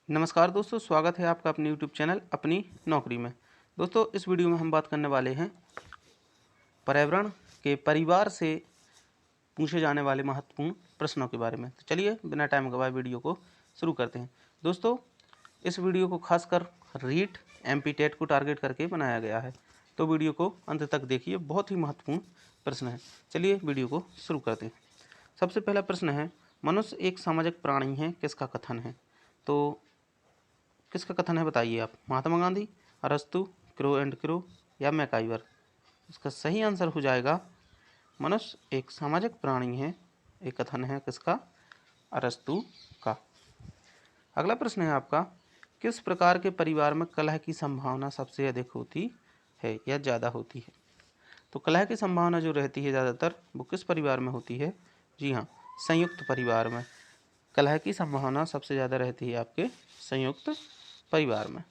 नमस्कार दोस्तों, स्वागत है आपका अपने यूट्यूब चैनल अपनी नौकरी में। दोस्तों, इस वीडियो में हम बात करने वाले हैं पर्यावरण के परिवार से पूछे जाने वाले महत्वपूर्ण प्रश्नों के बारे में। तो चलिए बिना टाइम गवाए वीडियो को शुरू करते हैं। दोस्तों, इस वीडियो को खासकर रीट एमपी टेट को टारगेट करके बनाया गया है, तो वीडियो को अंत तक देखिए, बहुत ही महत्वपूर्ण प्रश्न है। चलिए वीडियो को शुरू करते हैं। सबसे पहला प्रश्न है, मनुष्य एक सामाजिक प्राणी है, किसका कथन है? तो किसका कथन है बताइए आप? महात्मा गांधी, अरस्तु, क्रो एंड क्रो या मैकाइवर? इसका सही आंसर हो जाएगा मनुष्य एक सामाजिक प्राणी है। एक कथन है किसका? अरस्तु का। अगला प्रश्न है आपका, किस प्रकार के परिवार में कलह की संभावना सबसे अधिक होती है या ज़्यादा होती है? तो कलह की संभावना जो रहती है ज़्यादातर, वो किस परिवार में होती है? जी हाँ, संयुक्त परिवार में कलह की संभावना सबसे ज़्यादा रहती है आपके संयुक्त परिवार में।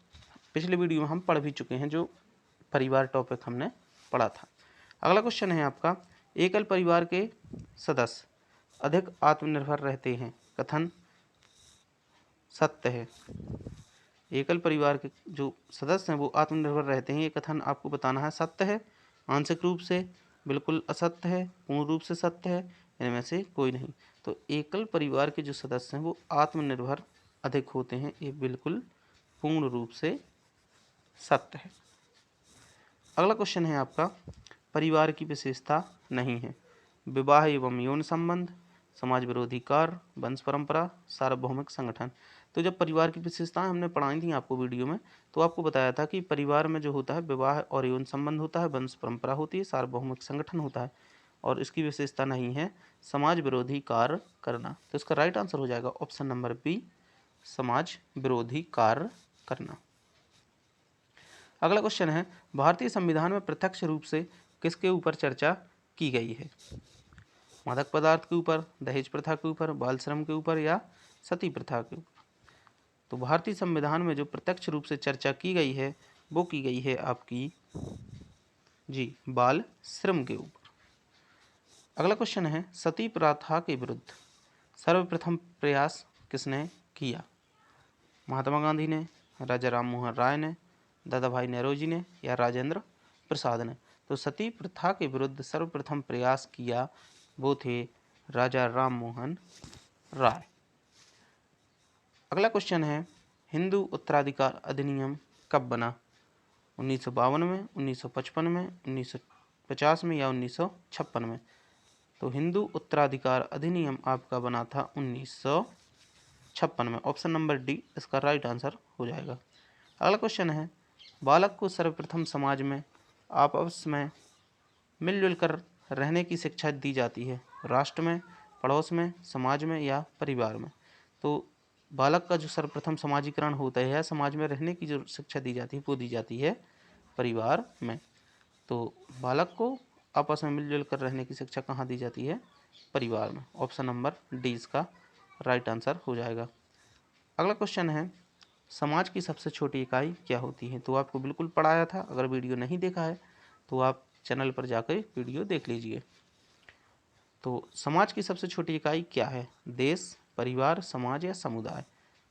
पिछले वीडियो में हम पढ़ भी चुके हैं, जो परिवार टॉपिक हमने पढ़ा था। अगला क्वेश्चन है आपका, एकल परिवार के सदस्य अधिक आत्मनिर्भर रहते हैं, कथन सत्य है? एकल परिवार के जो सदस्य हैं वो आत्मनिर्भर रहते हैं, ये कथन आपको बताना है सत्य है, आंशिक रूप से, बिल्कुल असत्य है, पूर्ण रूप से सत्य है, इनमें से कोई नहीं। तो एकल परिवार के जो सदस्य हैं वो आत्मनिर्भर अधिक होते हैं, ये बिल्कुल पूर्ण रूप से सत्य है। अगला क्वेश्चन है आपका, परिवार की विशेषता नहीं है, विवाह एवं यौन संबंध, समाज विरोधी कार्य, वंश परंपरा, सार्वभौमिक संगठन। तो जब परिवार की विशेषताएं हमने पढ़ाई थी आपको वीडियो में, तो आपको बताया था कि परिवार में जो होता है विवाह और यौन संबंध होता है, वंश परंपरा होती है, सार्वभौमिक संगठन होता है, और इसकी विशेषता नहीं है समाज विरोधी कार्य करना। तो इसका राइट आंसर हो जाएगा ऑप्शन नंबर बी, समाज विरोधी कार्य करना। अगला क्वेश्चन है, भारतीय संविधान में प्रत्यक्ष रूप से किसके ऊपर चर्चा की गई है? मादक पदार्थ के ऊपर, दहेज प्रथा के ऊपर, बाल श्रम के ऊपर या सती प्रथा के ऊपर? तो भारतीय संविधान में जो प्रत्यक्ष रूप से चर्चा की गई है वो की गई है आपकी जी बाल श्रम के ऊपर। अगला क्वेश्चन है, सती प्रथा के विरुद्ध सर्वप्रथम प्रयास किसने किया? महात्मा गांधी ने, राजा राम मोहन राय ने, दादा भाई नेहरू ने या राजेंद्र प्रसाद ने? तो सती प्रथा के विरुद्ध सर्वप्रथम प्रयास किया वो थे राजा राम मोहन राय। अगला क्वेश्चन है, हिंदू उत्तराधिकार अधिनियम कब बना? 1952 में, 1955 में, 1950 में या 1956 में? तो हिंदू उत्तराधिकार अधिनियम आपका बना था 1956 में। ऑप्शन नंबर डी इसका राइट आंसर हो जाएगा। अगला क्वेश्चन है, बालक को सर्वप्रथम समाज में आपस में मिलजुल कर रहने की शिक्षा दी जाती है, राष्ट्र में, पड़ोस में, समाज में या परिवार में? तो बालक का जो सर्वप्रथम समाजीकरण होता है, समाज में रहने की जो शिक्षा दी जाती है वो दी जाती है परिवार में। तो बालक को आपस में मिलजुल कर रहने की शिक्षा कहाँ दी जाती है? परिवार में। ऑप्शन नंबर डी इसका राइट आंसर हो जाएगा। अगला क्वेश्चन है, समाज की सबसे छोटी इकाई क्या होती है? तो आपको बिल्कुल पढ़ाया था, अगर वीडियो नहीं देखा है तो आप चैनल पर जाकर वीडियो देख लीजिए। तो समाज की सबसे छोटी इकाई क्या है? देश, परिवार, समाज या समुदाय?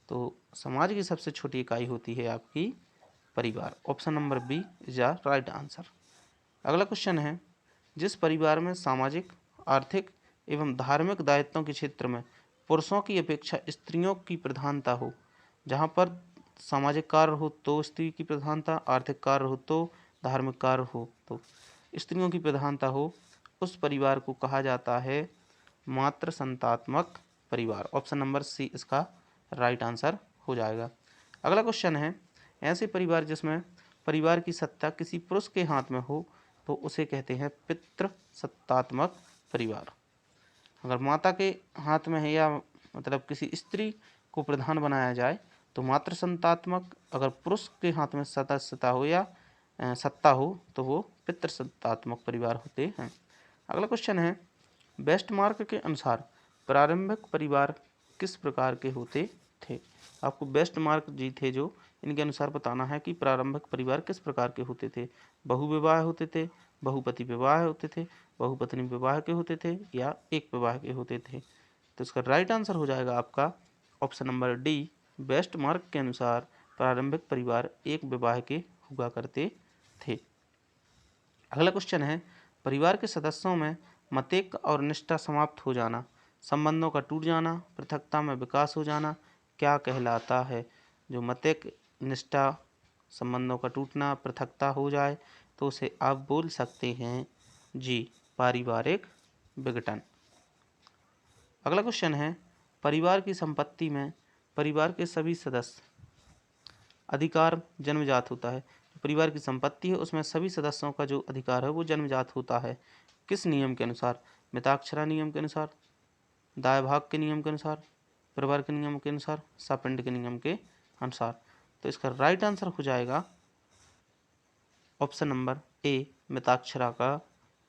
तो समाज की सबसे छोटी इकाई होती है आपकी परिवार। Option number B is the right answer. अगला क्वेश्चन है, जिस परिवार में सामाजिक, आर्थिक एवं धार्मिक दायित्वों के क्षेत्र में पुरुषों की अपेक्षा स्त्रियों की प्रधानता हो, जहाँ पर सामाजिक कार्य हो तो स्त्री की प्रधानता, आर्थिक कार्य हो तो, धार्मिक कार्य हो तो स्त्रियों की प्रधानता हो, उस परिवार को कहा जाता है मातृ संतात्मक परिवार। ऑप्शन नंबर सी इसका राइट आंसर हो जाएगा। अगला क्वेश्चन है, ऐसे परिवार जिसमें परिवार की सत्ता किसी पुरुष के हाथ में हो तो उसे कहते हैं पितृ सत्तात्मक परिवार। अगर माता के हाथ में है या मतलब किसी स्त्री को प्रधान बनाया जाए तो मातृ संतात्मक, अगर पुरुष के हाथ में सदस्यता हो या सत्ता हो तो वो पितृ सत्तात्मक परिवार होते हैं। अगला क्वेश्चन है, वेस्टमार्क के अनुसार प्रारंभिक परिवार किस प्रकार के होते थे? आपको वेस्टमार्क जी थे जो, इनके अनुसार बताना है कि प्रारंभिक परिवार किस प्रकार के होते थे। बहुविवाह होते थे, बहुपति विवाह होते थे, बहुपत्नी विवाह के होते थे या एक विवाह के होते थे? तो इसका राइट आंसर हो जाएगा आपका ऑप्शन नंबर डी, वेस्टमार्क के अनुसार प्रारंभिक परिवार एक विवाह के हुआ करते थे। अगला क्वेश्चन है, परिवार के सदस्यों में मतैक्य और निष्ठा समाप्त हो जाना, संबंधों का टूट जाना, पृथकता में विकास हो जाना क्या कहलाता है? जो मतैक्य, निष्ठा, संबंधों का टूटना, पृथकता हो जाए तो उसे आप बोल सकते हैं जी, पारिवारिक विघटन। अगला क्वेश्चन है, परिवार की संपत्ति में परिवार के सभी सदस्य अधिकार जन्मजात होता है। परिवार की संपत्ति है उसमें सभी सदस्यों का जो अधिकार है वो जन्मजात होता है। किस नियम के अनुसार? मिताक्षरा नियम के अनुसार, दाय भाग के नियम के अनुसार, परिवार के नियम के अनुसार, सापिंड के नियम के अनुसार। तो इसका राइट आंसर हो जाएगा ऑप्शन नंबर ए, मिताक्षरा का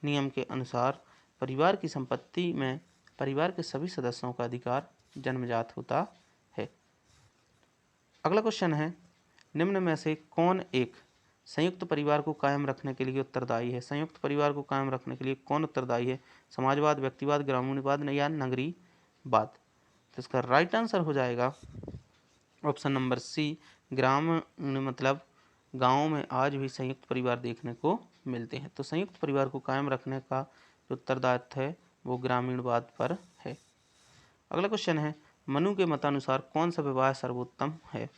नियम के अनुसार परिवार की संपत्ति में परिवार के सभी सदस्यों का अधिकार जन्मजात होता है। अगला क्वेश्चन है, निम्न में से कौन एक संयुक्त परिवार को कायम रखने के लिए उत्तरदायी है? संयुक्त परिवार को कायम रखने के लिए कौन उत्तरदायी है? समाजवाद, व्यक्तिवाद, ग्रामीणवाद या नगरीवाद? तो इसका राइट आंसर हो जाएगा ऑप्शन नंबर सी, ग्रामीण मतलब गाँव में आज भी संयुक्त परिवार देखने को मिलते हैं। तो संयुक्त परिवार को कायम रखने का जो उत्तरदायित्व है वो ग्रामीणवाद पर है। अगला क्वेश्चन है, मनु के मतानुसार कौन सा विवाह सर्वोत्तम है?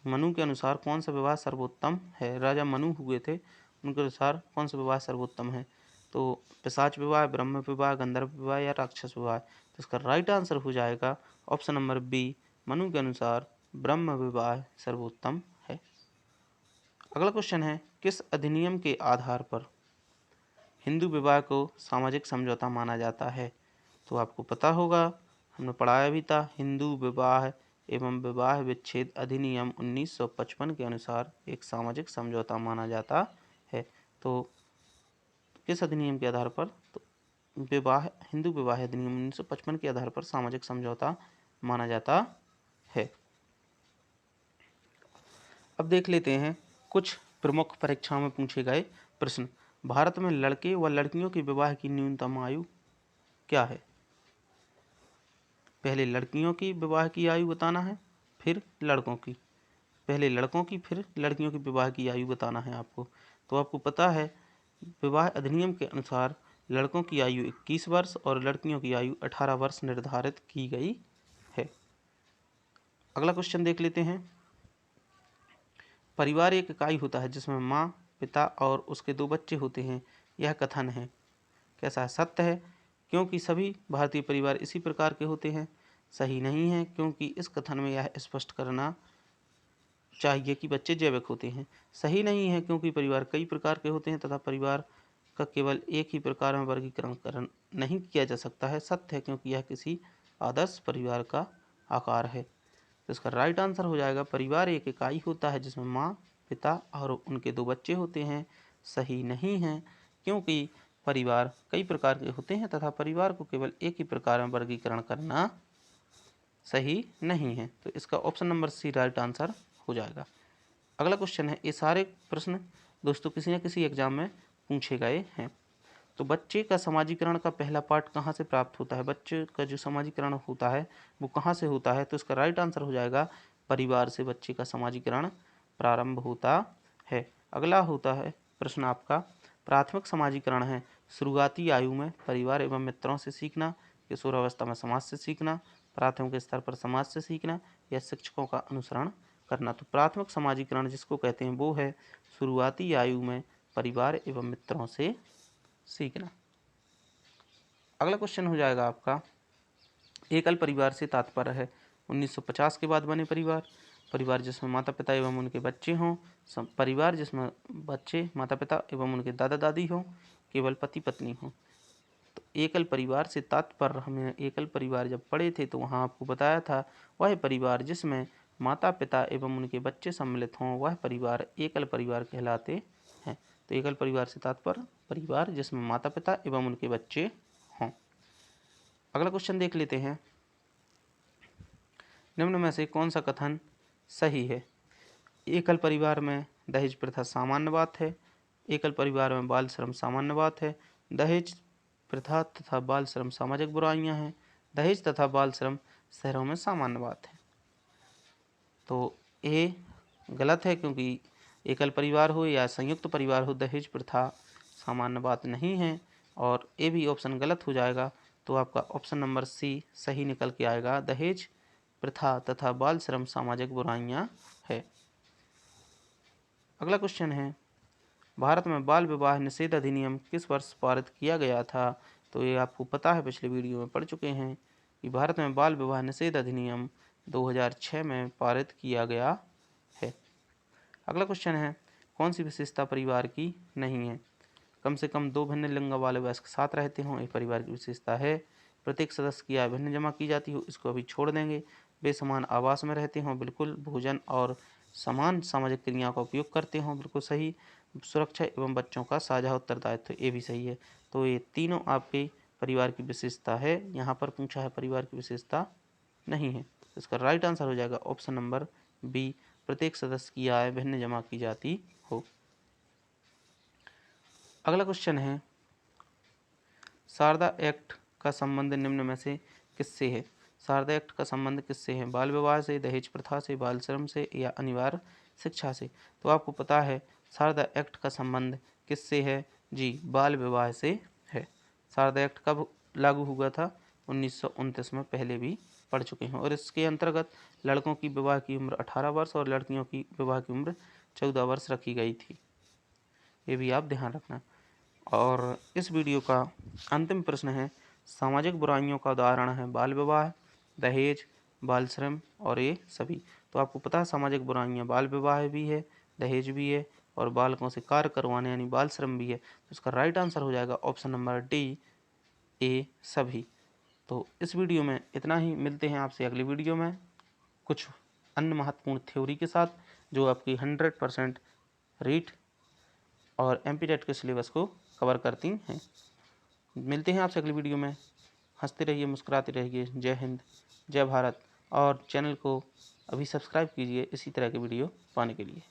मनु के अनुसार कौन सा विवाह सर्वोत्तम है? राजा मनु हुए थे, उनके अनुसार कौन सा विवाह सर्वोत्तम है? तो पिशाच विवाह, ब्रह्म विवाह, गंधर्व विवाह या राक्षस विवाह? तो इसका राइट आंसर हो जाएगा ऑप्शन नंबर बी, मनु के अनुसार ब्रह्म विवाह सर्वोत्तम है। अगला क्वेश्चन है, किस अधिनियम के आधार पर हिंदू विवाह को सामाजिक समझौता माना जाता है? तो आपको पता होगा, हमने पढ़ाया भी था, हिंदू विवाह एवं विवाह विच्छेद अधिनियम 1955 के अनुसार एक सामाजिक समझौता माना जाता है। तो किस अधिनियम के आधार पर? तो हिंदू विवाह अधिनियम 1955 के आधार पर सामाजिक समझौता माना जाता है। अब देख लेते हैं कुछ प्रमुख परीक्षाओं में पूछे गए प्रश्न। भारत में लड़के व लड़कियों के विवाह की न्यूनतम आयु क्या है? पहले लड़कियों की विवाह की आयु बताना है, फिर लड़कों की, पहले लड़कों की फिर लड़कियों की विवाह की आयु बताना है आपको। तो आपको पता है विवाह अधिनियम के अनुसार लड़कों की आयु 21 वर्ष और लड़कियों की आयु 18 वर्ष निर्धारित की गई है। अगला क्वेश्चन देख लेते हैं, परिवार एक इकाई होता है जिसमें माँ, पिता और उसके 2 बच्चे होते हैं, यह कथन है कैसा है? सत्य है, क्योंकि सभी भारतीय परिवार इसी प्रकार के होते हैं। सही नहीं है, क्योंकि इस कथन में यह स्पष्ट करना चाहिए कि बच्चे जैविक होते हैं। सही नहीं है, क्योंकि परिवार कई प्रकार के होते हैं तथा परिवार का केवल एक ही प्रकार में वर्गीकरण नहीं किया जा सकता है। सत्य है, क्योंकि यह किसी आदर्श परिवार का आकार है। तो इसका राइट आंसर हो जाएगा, परिवार एक इकाई होता है जिसमें माँ, पिता और उनके 2 बच्चे होते हैं। सही नहीं है, क्योंकि परिवार कई प्रकार के होते हैं तथा परिवार को केवल एक ही प्रकार में वर्गीकरण करना सही नहीं है। तो इसका option number C right answer हो जाएगा। अगला क्वेश्चन है, ये सारे प्रश्न दोस्तों किसी न किसी एग्जाम में पूछे गए हैं। तो बच्चे का समाजीकरण का पहला पार्ट कहाँ से प्राप्त होता है? बच्चे का जो समाजीकरण होता है वो कहाँ से होता है? तो इसका राइट आंसर हो जाएगा, परिवार से बच्चे का समाजीकरण प्रारंभ होता है। अगला होता है प्रश्न आपका, प्राथमिक समाजीकरण है शुरुआती आयु में परिवार एवं मित्रों से सीखना, किशोरावस्था में समाज से सीखना, प्राथमिक स्तर पर समाज से सीखना या शिक्षकों का अनुसरण करना। तो प्राथमिक समाजीकरण जिसको कहते हैं वो है शुरुआती आयु में परिवार एवं मित्रों से सीखना। अगला क्वेश्चन हो जाएगा आपका, एकल परिवार से तात्पर्य है 1950 के बाद बने परिवार, परिवार जिसमें माता पिता एवं उनके बच्चे हों, परिवार जिसमें बच्चे, माता पिता एवं उनके दादा दादी हों, केवल पति पत्नी हों। तो एकल परिवार से तात्पर्य, हमें एकल परिवार जब पढ़े थे तो वहाँ आपको बताया था वह परिवार जिसमें माता पिता एवं उनके बच्चे सम्मिलित हों वह परिवार एकल परिवार कहलाते हैं। तो एकल परिवार से तात्पर्य परिवार जिसमें माता पिता एवं उनके बच्चे हों। अगला क्वेश्चन देख लेते हैं, निम्न में से कौन सा कथन सही है? एकल परिवार में दहेज प्रथा सामान्य बात है, एकल परिवार में बाल श्रम सामान्य बात है, दहेज प्रथा तथा बाल श्रम सामाजिक बुराइयां हैं, दहेज तथा बाल श्रम शहरों में सामान्य बात है। तो ए गलत है, क्योंकि एकल परिवार हो या संयुक्त परिवार हो, दहेज प्रथा सामान्य बात नहीं है। और ए भी ऑप्शन गलत हो जाएगा। तो आपका ऑप्शन नंबर सी सही निकल के आएगा। दहेज प्रथा तथा बाल श्रम सामाजिक बुराइयां है। अगला क्वेश्चन है, भारत में बाल विवाह निषेध अधिनियम किस वर्ष पारित किया गया था? तो ये आपको पता है, पिछले वीडियो में पढ़ चुके हैं कि भारत में बाल विवाह निषेध अधिनियम 2006 में पारित किया गया है। अगला क्वेश्चन है, कौन सी विशेषता परिवार की नहीं है? कम से कम 2 भिन्न लिंग वाले वयस्क साथ रहते हों, एक परिवार की विशेषता है। प्रत्येक सदस्य की आय भिन्न जमा की जाती हो, इसको अभी छोड़ देंगे। वे समान आवास में रहते हों, बिल्कुल। भोजन और समान सामाजिक क्रियाओं का उपयोग करते हों, बिल्कुल सही। सुरक्षा एवं बच्चों का साझा उत्तरदायित्व, ये भी सही है। तो ये तीनों आपके परिवार की विशेषता है। यहाँ पर पूछा है परिवार की विशेषता नहीं है, तो इसका राइट आंसर हो जाएगा ऑप्शन नंबर बी, प्रत्येक सदस्य की आय भिन्न जमा की जाती हो। अगला क्वेश्चन है, शारदा एक्ट का संबंध निम्न में से किससे है? शारदा एक्ट का संबंध किससे है? बाल विवाह से, दहेज प्रथा से, बाल श्रम से या अनिवार्य शिक्षा से? तो आपको पता है शारदा एक्ट का संबंध किससे है? जी, बाल विवाह से है। शारदा एक्ट कब लागू हुआ था? 1929 में, पहले भी पढ़ चुके हैं। और इसके अंतर्गत लड़कों की विवाह की उम्र 18 वर्ष और लड़कियों की विवाह की उम्र 14 वर्ष रखी गई थी। ये भी आप ध्यान रखना। और इस वीडियो का अंतिम प्रश्न है, सामाजिक बुराइयों का उदाहरण है बाल विवाह, दहेज, बाल श्रम और ये सभी। तो आपको पता है सामाजिक बुराइयां बाल विवाह भी है, दहेज भी है और बालकों से कार्य करवाने यानी बाल श्रम भी है। तो इसका राइट आंसर हो जाएगा ऑप्शन नंबर डी, ए सभी। तो इस वीडियो में इतना ही। मिलते हैं आपसे अगली वीडियो में कुछ अन्य महत्वपूर्ण थ्योरी के साथ, जो आपकी 100% रीट और एमपीटेट के सिलेबस को कवर करती हैं। मिलते हैं आपसे अगली वीडियो में। हंसते रहिए, मुस्कुराते रहिए। जय हिंद, जय भारत। और चैनल को अभी सब्सक्राइब कीजिए इसी तरह के वीडियो पाने के लिए।